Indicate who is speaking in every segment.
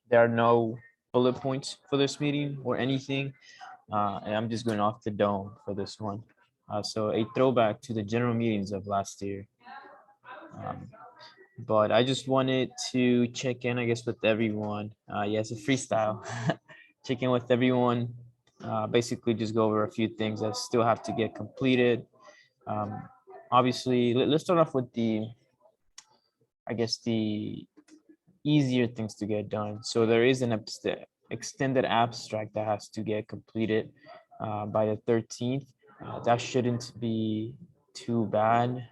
Speaker 1: there are no bullet points for this meeting or anything, and I'm just going off the dome for this one. So a throwback to the general meetings of last year. Um, but I just wanted to check in, I guess, with everyone. Yeah, it's a freestyle. Check in with everyone. Basically, just go over a few things that still have to get completed. Um, Obviously, let's start off with I guess, the easier things to get done. So there is an extended abstract that has to get completed by the 13th. That shouldn't be too bad.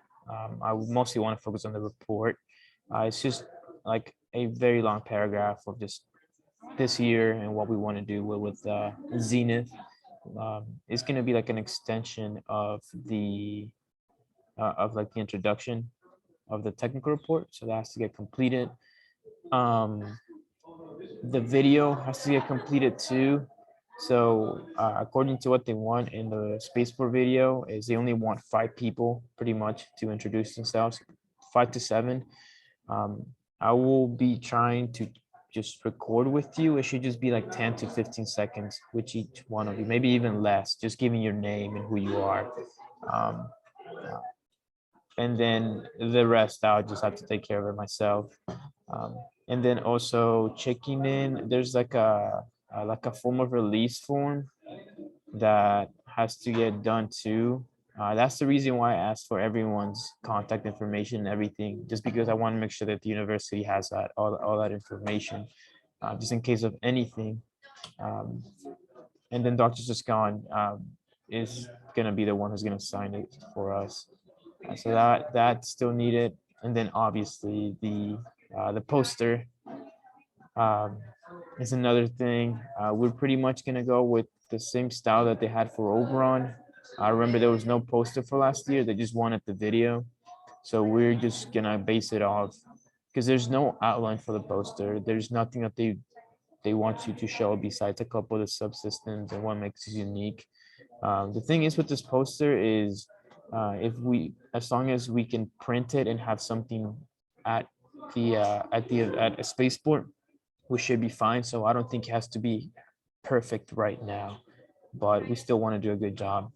Speaker 1: I would mostly want to focus on the report. It's just like a very long paragraph of just this year and what we want to do with Zenith. It's going to be like an extension of like the introduction of the technical report. So that has to get completed. Um, the video has to get completed too. So according to what they want in the spaceport video is they only want 5 people pretty much to introduce themselves, 5 to 7. Um, I will be trying to just record with you. It should just be like 10 to 15 seconds with each one of you, maybe even less, just giving your name and who you are. Um, and then the rest I'll just have to take care of it myself. And then also checking in, there's like a form of release form that has to get done too. That's the reason why I asked for everyone's contact information and everything, just because I want to make sure that the university has that all that information, just in case of anything. Um, and then Dr. Suskan is gonna be the one who's gonna sign it for us. So that's still needed. And then obviously the poster um, is another thing. We're pretty much gonna go with the same style that they had for Oberon. I remember there was no poster for last year. They just wanted the video. So we're just gonna base it off because there's no outline for the poster. There's nothing that they want you to show besides a couple of the subsystems and what makes it unique. The thing is with this poster is if we, as long as we can print it and have something at at a spaceport, we should be fine. So I don't think it has to be perfect right now, but we still want to do a good job.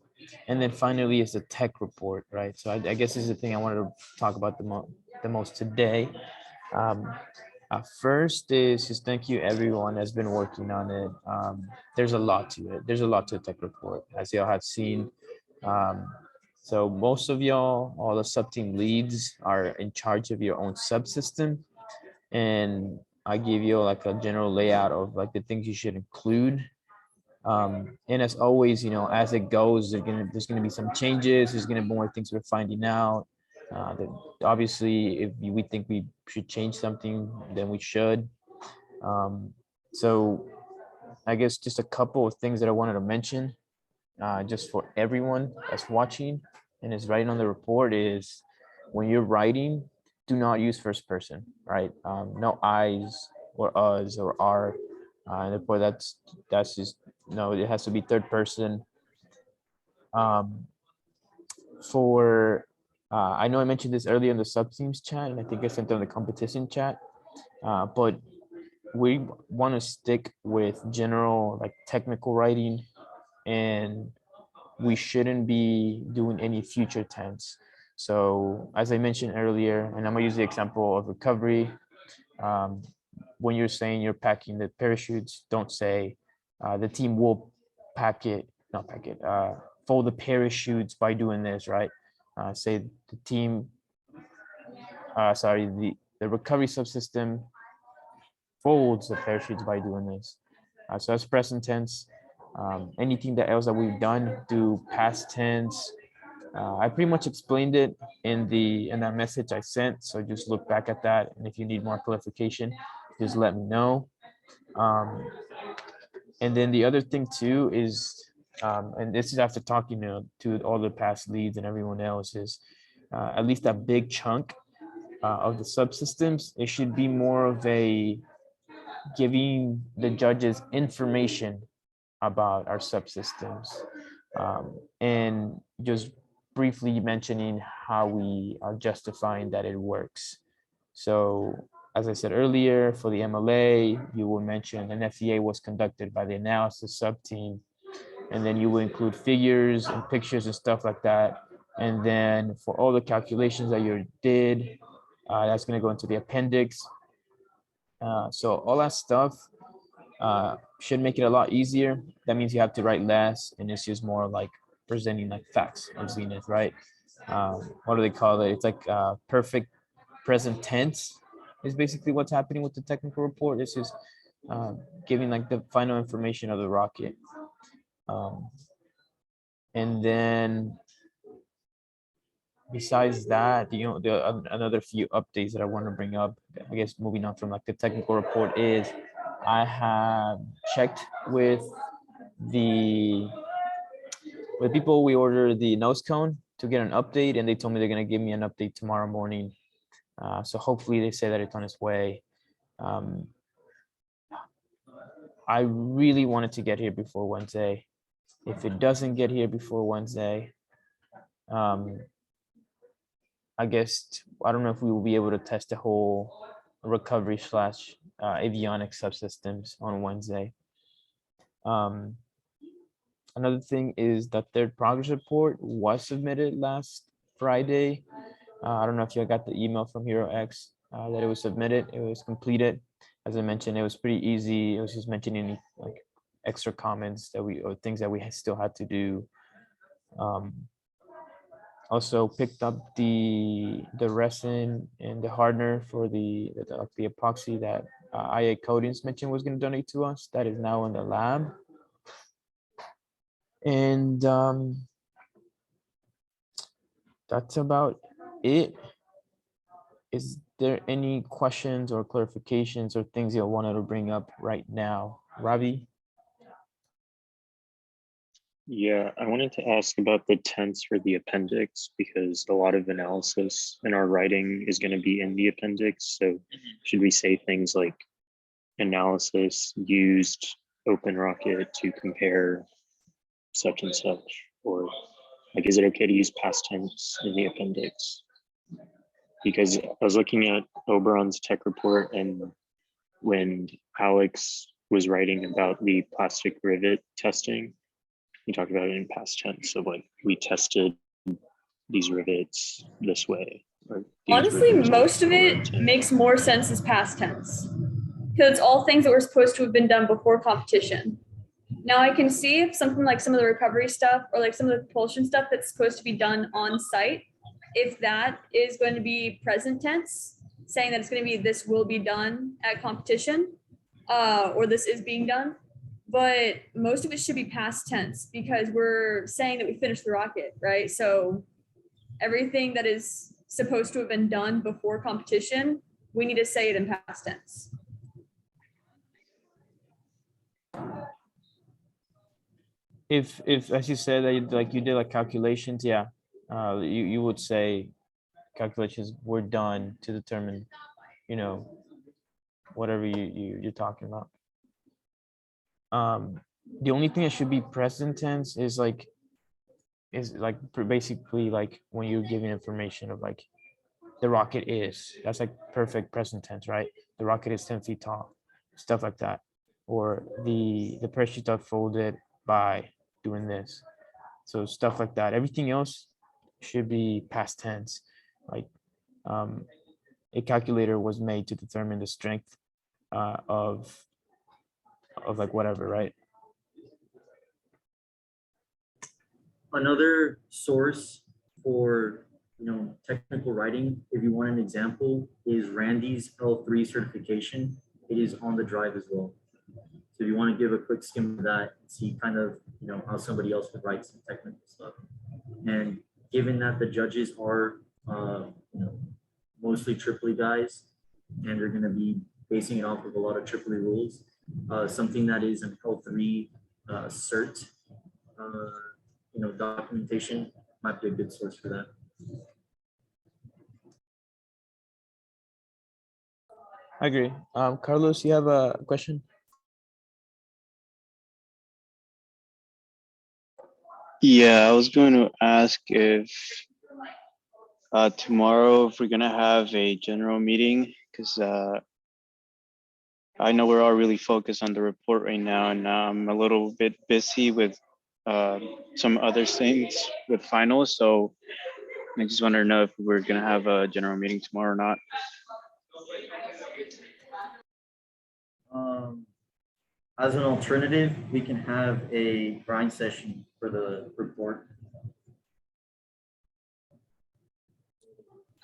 Speaker 1: And then finally is the tech report, right? So I guess this is the thing I wanted to talk about the most today. Um, First is just thank you everyone that's been working on it. There's a lot to it. There's a lot to the tech report, as y'all have seen. Um, so most of y'all, all the sub team leads, are in charge of your own subsystem, and I give you like a general layout of like the things you should include. And as always, as it goes, there's gonna be some changes. There's gonna be more things we're finding out. That obviously, if we think we should change something, then we should. Um, so I guess just a couple of things that I wanted to mention, just for everyone that's watching and is writing on the report is when you're writing, do not use first person, right? No I's or us or our. And therefore that's just no, it has to be third person. Um, for I know I mentioned this earlier in the sub teams chat, and I think I sent on the competition chat. But we want to stick with general like technical writing, and we shouldn't be doing any future tense. So as I mentioned earlier, and I'm gonna use the example of recovery. Um, when you're saying you're packing the parachutes, don't say the team will not pack it, fold the parachutes by doing this, right? Say the team, sorry, the recovery subsystem folds the parachutes by doing this. So that's present tense. Anything that else that we've done, do past tense. I pretty much explained it in that message I sent. So just look back at that, and if you need more clarification, just let me know. Um, and then the other thing too is, and this is after talking to all the past leads and everyone else, is at least that big chunk of the subsystems, it should be more of a giving the judges information about our subsystems, and just briefly mentioning how we are justifying that it works. So as I said earlier, for the MLA, you will mention an FEA was conducted by the analysis sub-team, and then you will include figures and pictures and stuff like that. And then for all the calculations that you did, that's going to go into the appendix. So all that stuff should make it a lot easier. That means you have to write less, and it's just more like presenting like facts of Zenith, right? What do they call it? It's like perfect present tense is basically what's happening with the technical report. It's just giving like the final information of the rocket. And then besides that, another few updates that I want to bring up, I guess moving on from like the technical report, is I have checked with people we ordered the nose cone to get an update, and they told me they're going to give me an update tomorrow morning. So hopefully they say that it's on its way. I really wanted to get here before Wednesday. If it doesn't get here before Wednesday, I guess, I don't know if we will be able to test the whole recovery / avionics subsystems on Wednesday. Another thing is that their progress report was submitted last Friday. I don't know if you got the email from HeroX that it was submitted. It was completed. As I mentioned, it was pretty easy. It was just mentioning like extra comments or things that we still had to do. Also picked up the resin and the hardener for the epoxy that IA Coatings mentioned was going to donate to us. That is now in the lab. And that's about it. Is there any questions or clarifications or things you wanted to bring up right now? Ravi?
Speaker 2: Yeah, I wanted to ask about the tense for the appendix, because a lot of analysis in our writing is going to be in the appendix. So should we say things like analysis used OpenRocket to compare such and such? Or like, is it okay to use past tense in the appendix? Because I was looking at Oberon's tech report, and when Alex was writing about the plastic rivet testing, he talked about it in past tense of like, we tested these rivets this way.
Speaker 3: Honestly, most of it makes more sense as past tense, because it's all things that were supposed to have been done before competition. Now I can see if something like some of the recovery stuff or like some of the propulsion stuff that's supposed to be done on site, if that is going to be present tense, saying that it's going to be this will be done at competition, or this is being done. But most of it should be past tense, because we're saying that we finished the rocket, right? So everything that is supposed to have been done before competition, we need to say it in past tense.
Speaker 1: If as you said that you did like calculations, yeah, you would say calculations were done to determine, whatever you're talking about. The only thing that should be present tense is basically like when you're giving information of like the rocket that's like perfect present tense, right? The rocket is 10 feet tall, stuff like that. Or the parachute unfolded by doing this. So stuff like that. Everything else should be past tense. Like a calculator was made to determine the strength of like whatever, right?
Speaker 4: Another source for technical writing, if you want an example, is Randy's L3 certification. It is on the drive as well. So if you want to give a quick skim of that and see kind of how somebody else would write some technical stuff. And given that the judges are mostly AAA guys, and they're going to be basing it off of a lot of AAA rules, something that is an L3 cert documentation might be a good source for that.
Speaker 1: I agree. Carlos, you have a question?
Speaker 5: Yeah, I was going to ask if tomorrow, if we're going to have a general meeting, because I know we're all really focused on the report right now, and I'm a little bit busy with some other things with finals. So I just want to know if we're gonna have a general meeting tomorrow or not.
Speaker 4: As an alternative, we can have a grind session for the report.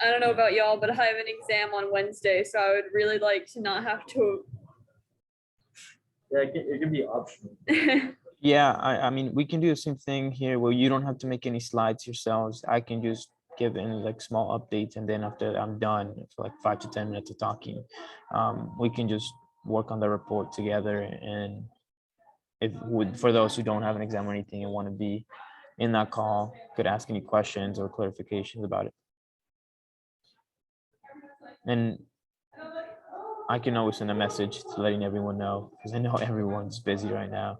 Speaker 3: I don't know about y'all, but I have an exam on Wednesday, so I would really like to not have to.
Speaker 4: Yeah, it can be optional.
Speaker 1: Yeah, I mean, we can do the same thing here where you don't have to make any slides yourselves. I can just give in like small updates, and then after I'm done for like 5 to 10 minutes of talking, we can just work on the report together. And if would for those who don't have an exam or anything and want to be in that call, could ask any questions or clarifications about it. And I can always send a message to letting everyone know, because I know everyone's busy right now.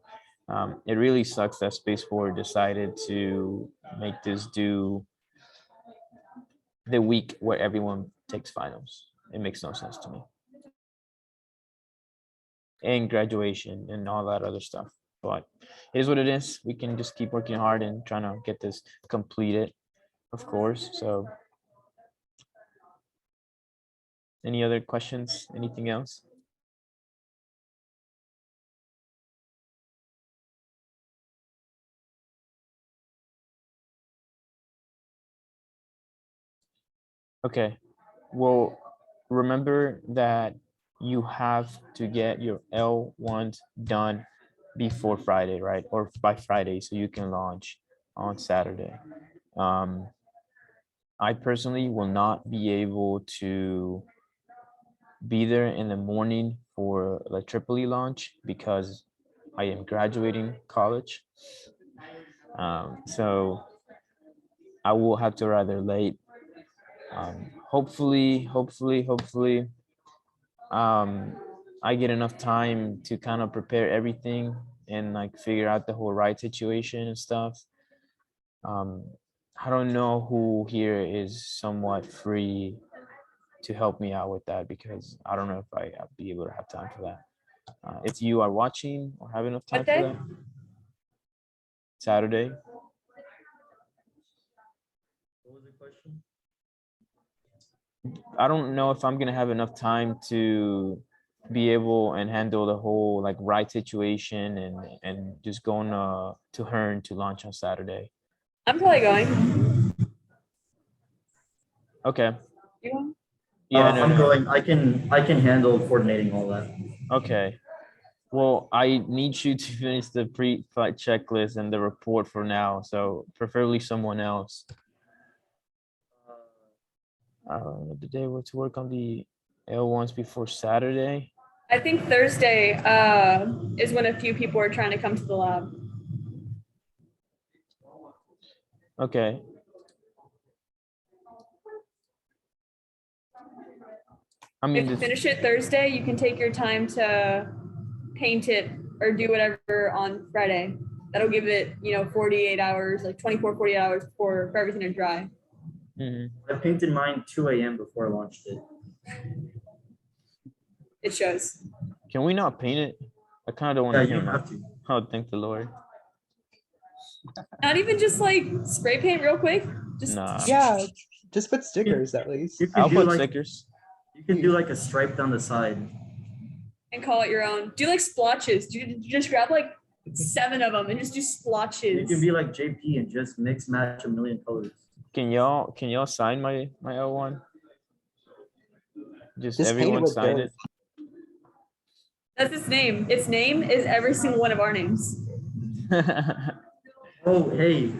Speaker 1: It really sucks that Space Forward decided to make this do the week where everyone takes finals. It makes no sense to me. And graduation and all that other stuff. But it is what it is. We can just keep working hard and trying to get this completed, of course. So any other questions? Anything else? Okay, well, remember that you have to get your L1s done before Friday, right? Or by Friday, so you can launch on Saturday. I personally will not be able to be there in the morning for the Tripoli launch because I am graduating college. So I will have to rather late. Hopefully, I get enough time to kind of prepare everything and like figure out the whole ride situation and stuff. I don't know who here is somewhat free to help me out with that, because I don't know if I'll be able to have time for that. If you are watching or have enough time
Speaker 3: What
Speaker 1: for
Speaker 3: day?
Speaker 1: that, Saturday.
Speaker 4: What was the question?
Speaker 1: I don't know if I'm gonna have enough time to be able and handle the whole like ride situation and just going to Hearn to launch on Saturday.
Speaker 3: I'm probably going.
Speaker 1: Okay.
Speaker 3: You going?
Speaker 1: Yeah, no,
Speaker 4: I'm
Speaker 1: no.
Speaker 4: going. I can handle coordinating all that.
Speaker 1: Okay. Well, I need you to finish the pre-flight checklist and the report for now. So preferably someone else. The day were to work on the L1s before Saturday.
Speaker 3: I think Thursday is when a few people are trying to come to the lab.
Speaker 1: Okay. I mean,
Speaker 3: If you finish it Thursday, you can take your time to paint it or do whatever on Friday. That'll give it, 48 hours, like 24, 48 hours for everything to dry.
Speaker 1: mhm.
Speaker 4: I painted mine 2 a.m. before I launched it.
Speaker 3: It shows.
Speaker 1: Can we not paint it? I kind of don't
Speaker 4: Yeah,
Speaker 1: want to
Speaker 4: you
Speaker 1: paint
Speaker 4: don't
Speaker 1: it.
Speaker 4: have to.
Speaker 1: Oh, thank the Lord.
Speaker 3: Not even just like spray paint real quick. Just
Speaker 1: Nah.
Speaker 6: Yeah, just put stickers at least.
Speaker 4: You can
Speaker 1: I'll
Speaker 4: do
Speaker 1: put
Speaker 4: like
Speaker 1: stickers.
Speaker 4: you can do like a stripe down the side.
Speaker 3: and call it your own. Do like splotches. You just grab like 7 of them and just do
Speaker 4: You
Speaker 3: splotches.
Speaker 4: can be like JP and just mix match a million colors.
Speaker 1: Can y'all sign my L1? Just
Speaker 6: Just paint it
Speaker 1: everyone
Speaker 6: with
Speaker 1: sign
Speaker 6: dirt.
Speaker 1: it.
Speaker 3: That's its name. Its name is every single one of our names.
Speaker 4: Oh, hey,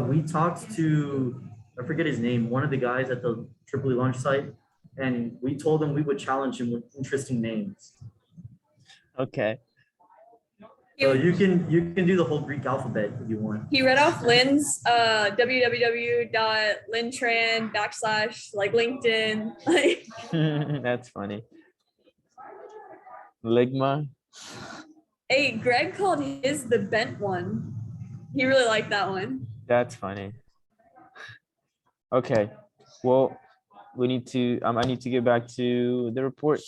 Speaker 4: we talked to, I forget his name, one of the guys at the Tripoli launch site, and we told him we would challenge him with interesting names.
Speaker 1: Okay.
Speaker 4: So you can do the whole Greek alphabet if you want.
Speaker 3: He read off Lynn's www.lyntran / like LinkedIn. Like
Speaker 1: That's funny. Ligma.
Speaker 3: hey, Greg called his the bent one. He really liked that one.
Speaker 1: That's funny. Okay. Well, we need to, I need to get back to the report.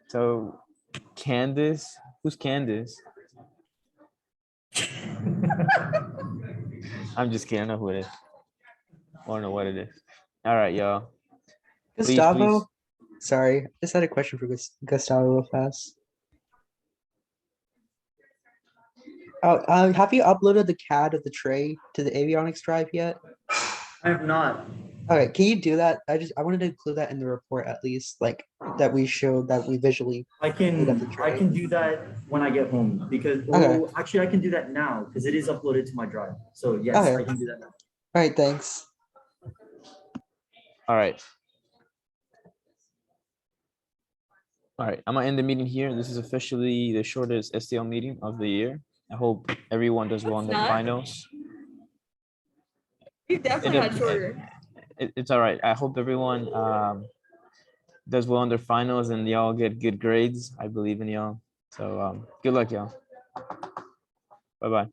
Speaker 1: So Candace, who's Candace? I'm just kidding, I know who it is. I don't know what it is. All right, y'all. Please,
Speaker 6: Gustavo,
Speaker 1: please.
Speaker 6: sorry, I just had a question for Gustavo real fast. Oh, have you uploaded the CAD of the tray to the avionics drive yet?
Speaker 4: I have not.
Speaker 6: Okay, can you do that? I wanted to include that in the report at least, like that we showed that we visually.
Speaker 4: I
Speaker 6: Put up the
Speaker 4: can
Speaker 6: tray.
Speaker 4: do that when I get home because
Speaker 6: Okay.
Speaker 4: well, actually I can do that now because it is uploaded to my drive. So yes,
Speaker 6: Okay.
Speaker 4: I can do that now.
Speaker 6: All right, thanks.
Speaker 1: All right. All right, I'm gonna end the meeting here. This is officially the shortest STL meeting of the year. I hope everyone does well on their
Speaker 3: Not.
Speaker 1: finals.
Speaker 3: You definitely had shorter.
Speaker 1: It's all right. I hope everyone does well on their finals and y'all get good grades. I believe in y'all. So good luck, y'all. Bye-bye.